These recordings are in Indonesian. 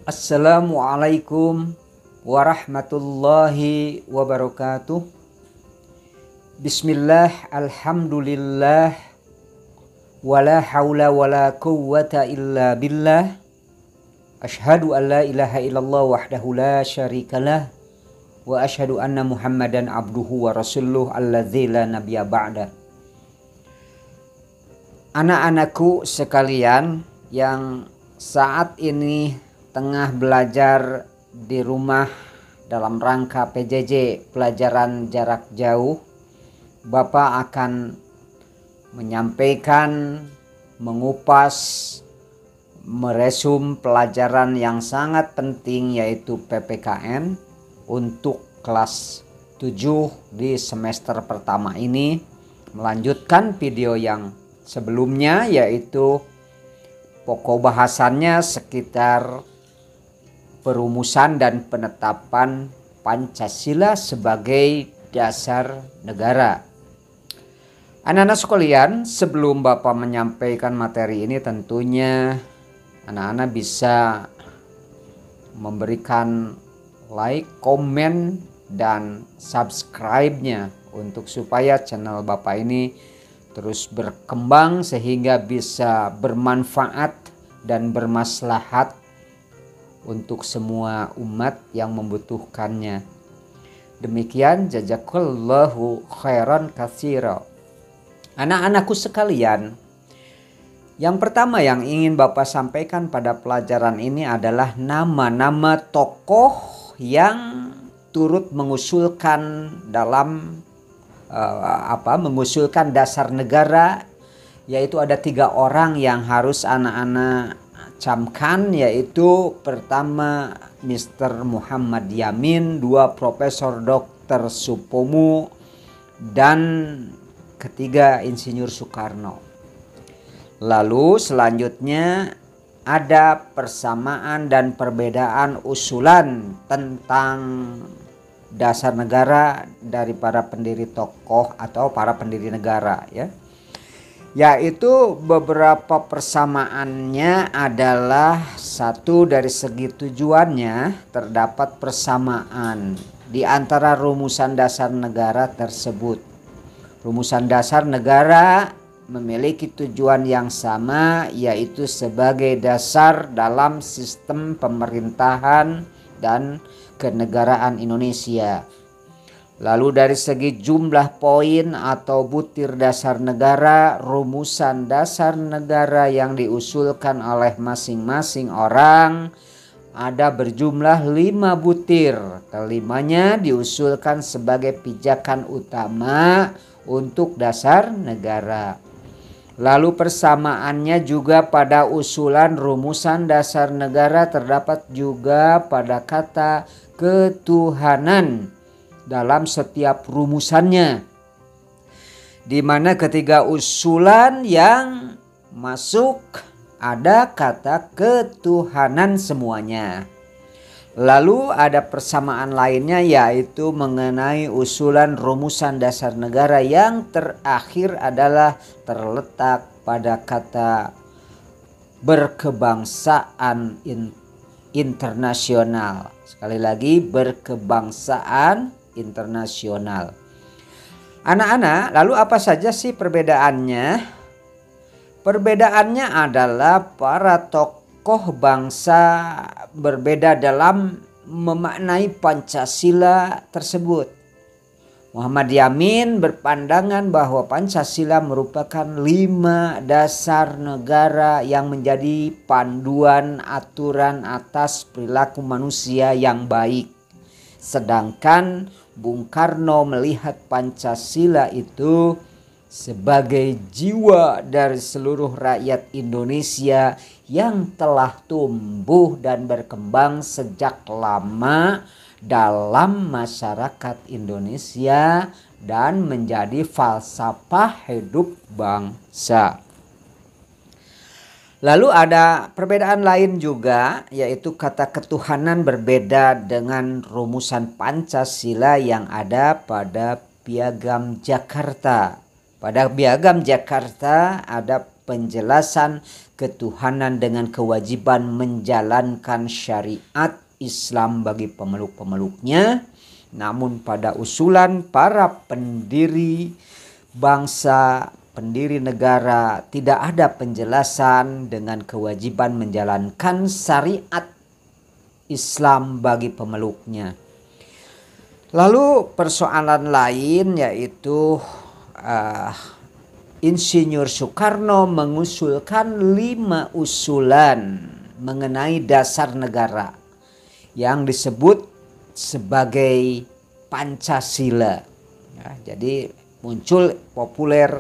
Assalamualaikum warahmatullahi wabarakatuh. Bismillah, alhamdulillah, wala haula wala quwwata illa billah. Ashhadu an la ilaha illallah wahdahu la syarikalah, wa ashhadu anna Muhammadan abduhu wa rasuluh alladzi la nabiyya ba'da. Anak-anakku sekalian yang saat ini tengah belajar di rumah dalam rangka PJJ, pelajaran jarak jauh, Bapak akan menyampaikan, mengupas, meresum pelajaran yang sangat penting yaitu PPKN untuk kelas 7 di semester pertama ini, melanjutkan video yang sebelumnya yaitu pokok bahasannya sekitar perumusan dan penetapan Pancasila sebagai dasar negara. Anak-anak sekalian, sebelum Bapak menyampaikan materi ini, tentunya anak-anak bisa memberikan like, komen, dan subscribe-nya untuk supaya channel Bapak ini terus berkembang sehingga bisa bermanfaat dan bermaslahat untuk semua umat yang membutuhkannya. Demikian, jazakallahu khairan katsira. Anak-anakku sekalian, yang pertama yang ingin Bapak sampaikan pada pelajaran ini adalah nama-nama tokoh yang turut mengusulkan dalam mengusulkan dasar negara, yaitu ada 3 orang yang harus anak-anak camkan, yaitu pertama Mr. Muhammad Yamin, 2 Profesor Dr. Supomo, dan ketiga Insinyur Soekarno. Lalu selanjutnya ada persamaan dan perbedaan usulan tentang dasar negara dari para pendiri tokoh atau para pendiri negara, yaitu beberapa persamaannya adalah satu, dari segi tujuannya terdapat persamaan di antara rumusan dasar negara tersebut. Rumusan dasar negara memiliki tujuan yang sama, yaitu sebagai dasar dalam sistem pemerintahan dan kenegaraan Indonesia. Lalu dari segi jumlah poin atau butir dasar negara, rumusan dasar negara yang diusulkan oleh masing-masing orang ada berjumlah 5 butir. Kelimanya diusulkan sebagai pijakan utama untuk dasar negara. Lalu persamaannya juga pada usulan rumusan dasar negara terdapat juga pada kata ketuhanan dalam setiap rumusannya, di mana ketiga usulan yang masuk ada kata ketuhanan semuanya. Lalu ada persamaan lainnya, yaitu mengenai usulan rumusan dasar negara yang terakhir adalah terletak pada kata berkebangsaan internasional. Sekali lagi, berkebangsaan internasional. Anak-anak, lalu apa saja sih perbedaannya? Perbedaannya adalah para tokoh bangsa berbeda dalam memaknai Pancasila tersebut. Muhammad Yamin berpandangan bahwa Pancasila merupakan 5 dasar negara yang menjadi panduan aturan atas perilaku manusia yang baik. Sedangkan Bung Karno melihat Pancasila itu sebagai jiwa dari seluruh rakyat Indonesia yang telah tumbuh dan berkembang sejak lama dalam masyarakat Indonesia dan menjadi falsafah hidup bangsa. Lalu ada perbedaan lain juga, yaitu kata ketuhanan berbeda dengan rumusan Pancasila yang ada pada Piagam Jakarta. Pada Piagam Jakarta ada penjelasan ketuhanan dengan kewajiban menjalankan syariat Islam bagi pemeluk-pemeluknya. Namun pada usulan para pendiri bangsa, pendiri negara, tidak ada penjelasan dengan kewajiban menjalankan syariat Islam bagi pemeluknya. Lalu persoalan lain yaitu Insinyur Soekarno mengusulkan 5 usulan mengenai dasar negara yang disebut sebagai Pancasila. Ya, jadi muncul populer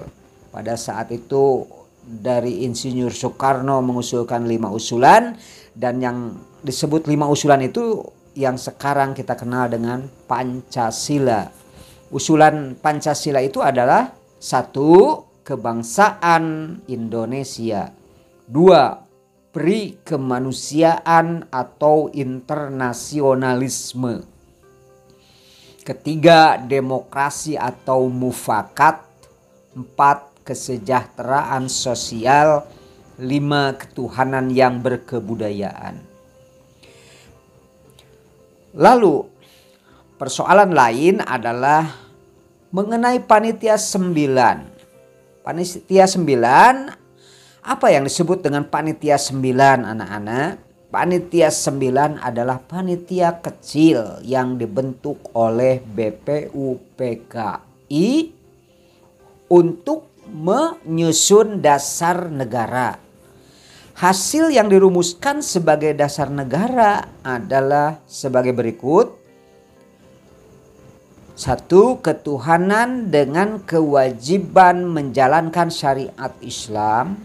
pada saat itu dari Insinyur Soekarno mengusulkan 5 usulan, dan yang disebut 5 usulan itu yang sekarang kita kenal dengan Pancasila. Usulan Pancasila itu adalah 1. Kebangsaan Indonesia. 2. Pri kemanusiaan atau internasionalisme. 3. Demokrasi atau mufakat. 4. Kesejahteraan sosial. 5. Ketuhanan yang berkebudayaan. Lalu persoalan lain adalah mengenai Panitia 9. Panitia 9, apa yang disebut dengan Panitia 9 anak-anak? Panitia 9 adalah panitia kecil yang dibentuk oleh BPUPKI untuk menyusun dasar negara. Hasil yang dirumuskan sebagai dasar negara adalah sebagai berikut. 1. Ketuhanan dengan kewajiban menjalankan syariat Islam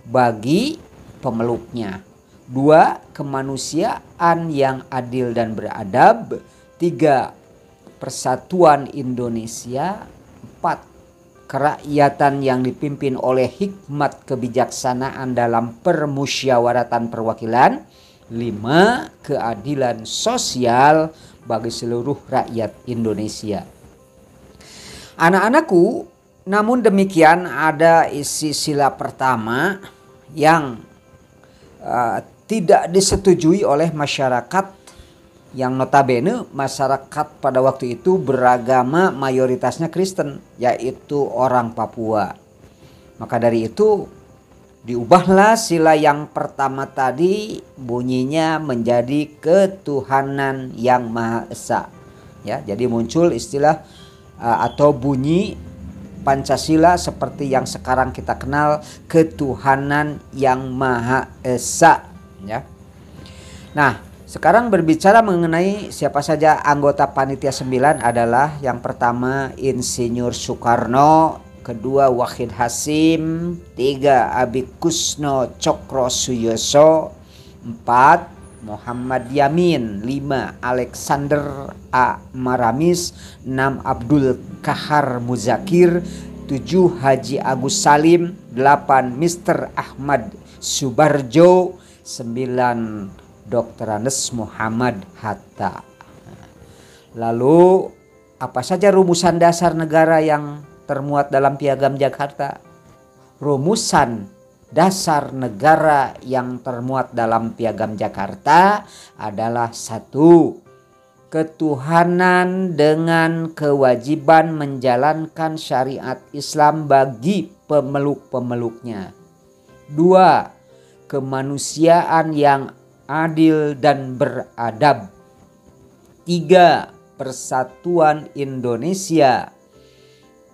bagi pemeluknya. 2. Kemanusiaan yang adil dan beradab. 3. Persatuan Indonesia. 4. Kerakyatan yang dipimpin oleh hikmat kebijaksanaan dalam permusyawaratan perwakilan. 5. Keadilan sosial bagi seluruh rakyat Indonesia. Anak-anakku, namun demikian ada isi sila pertama yang tidak disetujui oleh masyarakat, yang notabene masyarakat pada waktu itu beragama mayoritasnya Kristen, yaitu orang Papua. Maka dari itu diubahlah sila yang pertama tadi, bunyinya menjadi ketuhanan yang Maha Esa. Ya, jadi muncul istilah atau bunyi Pancasila seperti yang sekarang kita kenal, ketuhanan yang Maha Esa. Ya. Nah, sekarang berbicara mengenai siapa saja anggota Panitia 9 adalah yang pertama Insinyur Soekarno, kedua Wahid Hasyim, 3 Abikusno Cokro Suyoso, 4 Muhammad Yamin, 5 Alexander A. Maramis, 6 Abdul Kahar Muzakir, 7 Haji Agus Salim, 8 Mr. Ahmad Subarjo, 9 Dr. Andes Muhammad Hatta. Lalu apa saja rumusan dasar negara yang termuat dalam Piagam Jakarta? Rumusan dasar negara yang termuat dalam Piagam Jakarta adalah 1. Ketuhanan dengan kewajiban menjalankan syariat Islam bagi pemeluk-pemeluknya. 2. Kemanusiaan yang adil dan beradab. 3. Persatuan Indonesia.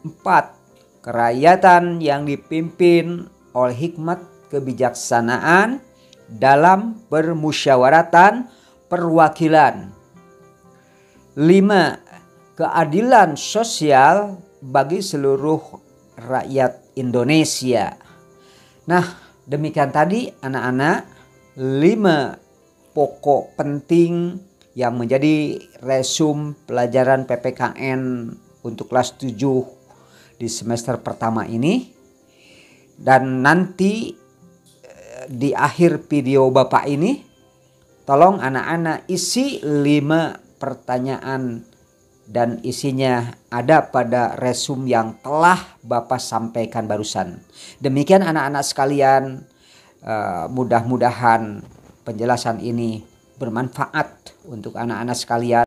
4. Kerakyatan yang dipimpin oleh hikmat kebijaksanaan dalam permusyawaratan perwakilan. 5. Keadilan sosial bagi seluruh rakyat Indonesia. Nah, demikian tadi anak-anak 5 pokok penting yang menjadi resum pelajaran PPKN untuk kelas 7 di semester pertama ini. Dan nanti di akhir video Bapak ini, tolong anak-anak isi 5 pertanyaan dan isinya ada pada resume yang telah Bapak sampaikan barusan. Demikian anak-anak sekalian, mudah-mudahan penjelasan ini bermanfaat untuk anak-anak sekalian.